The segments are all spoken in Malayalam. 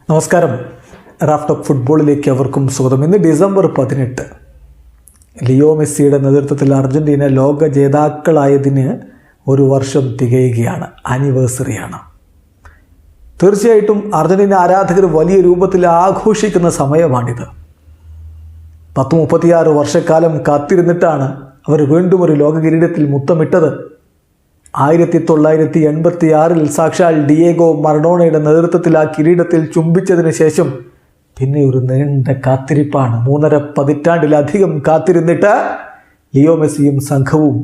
നമസ്കാരം. റാഫ് ടോക്ക് ഫുട്ബോളിലേക്ക് അവർക്കും സ്വാഗതം. ഇന്ന് ഡിസംബർ 18. ലിയോ മെസ്സിയുടെ നേതൃത്വത്തിൽ അർജൻറ്റീന ലോക ജേതാക്കളായതിന് ഒരു വർഷം തികയുകയാണ്, ആനിവേഴ്സറിയാണ്. തീർച്ചയായിട്ടും അർജൻറ്റീന ആരാധകർ വലിയ രൂപത്തിൽ ആഘോഷിക്കുന്ന സമയമാണിത്. 36 വർഷക്കാലം കാത്തിരുന്നിട്ടാണ് അവർ വീണ്ടും ഒരു ലോക കിരീടത്തിൽ മുത്തമിട്ടത്. 1986 സാക്ഷാൽ ഡിയേഗോ മറഡോണയുടെ നേതൃത്വത്തിൽ ആ കിരീടത്തിൽ ചുംബിച്ചതിന് ശേഷം പിന്നെ ഒരു നീണ്ട കാത്തിരിപ്പാണ്. 3.5 പതിറ്റാണ്ടിലധികം കാത്തിരുന്നിട്ട് ലിയോ മെസ്സിയും സംഘവും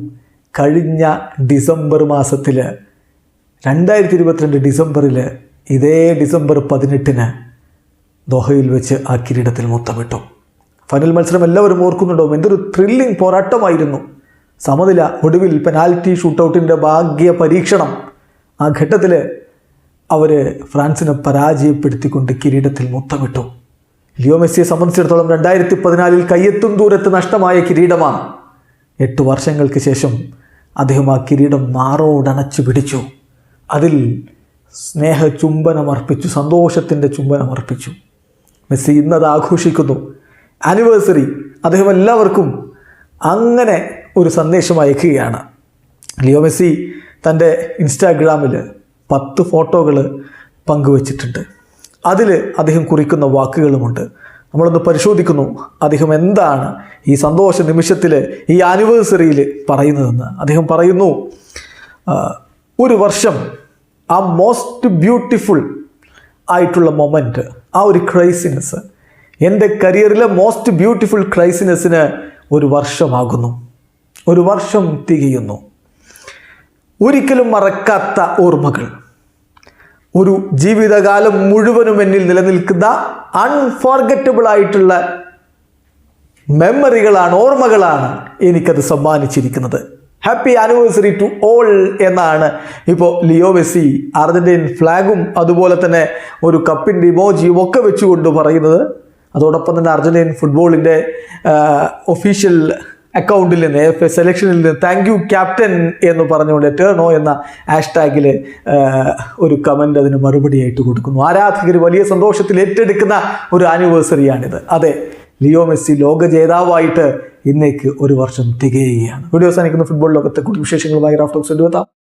കഴിഞ്ഞ ഡിസംബർ മാസത്തിൽ 2022 ഡിസംബറിൽ ഇതേ ഡിസംബർ 18 ദോഹയിൽ വെച്ച് ആ കിരീടത്തിൽ മുത്തമിട്ടു. ഫൈനൽ മത്സരം എല്ലാവരും ഓർക്കുന്നുണ്ടാവും. എന്തൊരു ത്രില്ലിംഗ് പോരാട്ടമായിരുന്നു. സമനില, ഒടുവിൽ പെനാൽറ്റി ഷൂട്ടൗട്ടിൻ്റെ ഭാഗ്യ പരീക്ഷണം. ആ ഘട്ടത്തിൽ അവർ ഫ്രാൻസിനെ പരാജയപ്പെടുത്തിക്കൊണ്ട് കിരീടത്തിൽ മുത്തമിട്ടു. ലിയോ മെസ്സിയെ സംബന്ധിച്ചിടത്തോളം 2014 കയ്യെത്തും ദൂരത്ത് നഷ്ടമായ കിരീടമാണ്. 8 വർഷങ്ങൾക്ക് ശേഷം അദ്ദേഹം ആ കിരീടം മാറോടണച്ചു പിടിച്ചു. അതിൽ സ്നേഹ ചുംബനമർപ്പിച്ചു, സന്തോഷത്തിൻ്റെ ചുംബനമർപ്പിച്ചു. മെസ്സി ഇന്നത് ആഘോഷിക്കുന്നു, ആനിവേഴ്സറി. അദ്ദേഹം എല്ലാവർക്കും അങ്ങനെ ഒരു സന്ദേശം അയക്കുകയാണ്. ലിയോ മെസ്സി തൻ്റെ ഇൻസ്റ്റാഗ്രാമിൽ 10 ഫോട്ടോകൾ പങ്കുവച്ചിട്ടുണ്ട്. അതിൽ അദ്ദേഹം കുറിക്കുന്ന വാക്കുകളുമുണ്ട്. നമ്മളൊന്ന് പരിശോധിക്കുന്നു അദ്ദേഹം എന്താണ് ഈ സന്തോഷ നിമിഷത്തിൽ, ഈ ആനിവേഴ്സറിയിൽ പറയുന്നതെന്ന്. അദ്ദേഹം പറയുന്നു, ഒരു വർഷം, ആ മോസ്റ്റ് ബ്യൂട്ടിഫുൾ ആയിട്ടുള്ള മൊമെൻറ്റ്, ആ ഒരു ക്രൈസിനെസ്, എൻ്റെ കരിയറിലെ മോസ്റ്റ് ബ്യൂട്ടിഫുൾ ക്രൈസിനെസ്സിന് ഒരു വർഷമാകുന്നു, ഒരു വർഷം തികയുന്നു. ഒരിക്കലും മറക്കാത്ത ഓർമ്മകൾ, ഒരു ജീവിതകാലം മുഴുവനും എന്നിൽ നിലനിൽക്കുന്ന അൺഫോർഗറ്റബിൾ ആയിട്ടുള്ള മെമ്മറികളാണ്, ഓർമ്മകളാണ് എനിക്കത് സമ്മാനിച്ചിരിക്കുന്നത്. ഹാപ്പി ആനിവേഴ്സറി ടു ഓൾ എന്നാണ് ഇപ്പോൾ ലിയോ മെസ്സി അർജന്റീൻ ഫ്ലാഗും അതുപോലെ തന്നെ ഒരു കപ്പിൻ്റെ ഇമോജിയും ഒക്കെ വെച്ചുകൊണ്ട് പറയുന്നത്. അതോടൊപ്പം തന്നെ അർജന്റീൻ ഫുട്ബോളിൻ്റെ ഒഫീഷ്യൽ അക്കൗണ്ടിൽ നിന്ന്, AFA സെലക്ഷനിൽ നിന്ന് താങ്ക് യു ക്യാപ്റ്റൻ എന്ന് പറഞ്ഞുകൊണ്ട് എറ്റേണോ എന്ന ഹാഷ്ടാഗിൽ ഒരു കമൻ്റ് അതിന് മറുപടിയായിട്ട് കൊടുക്കുന്നു. ആരാധകർ വലിയ സന്തോഷത്തിൽ ഏറ്റെടുക്കുന്ന ഒരു ആനിവേഴ്സറിയാണിത്. അതെ, ലിയോ മെസ്സി ലോക ജേതാവായിട്ട് ഇന്നേക്ക് ഒരു വർഷം തികയുകയാണ്. വീഡിയോ അവസാനിക്കുന്ന ഫുട്ബോൾ ലോകത്തെ കൂടുതൽ വിശേഷങ്ങളുമായി റാഫ് ടോക്സ് എത്താം.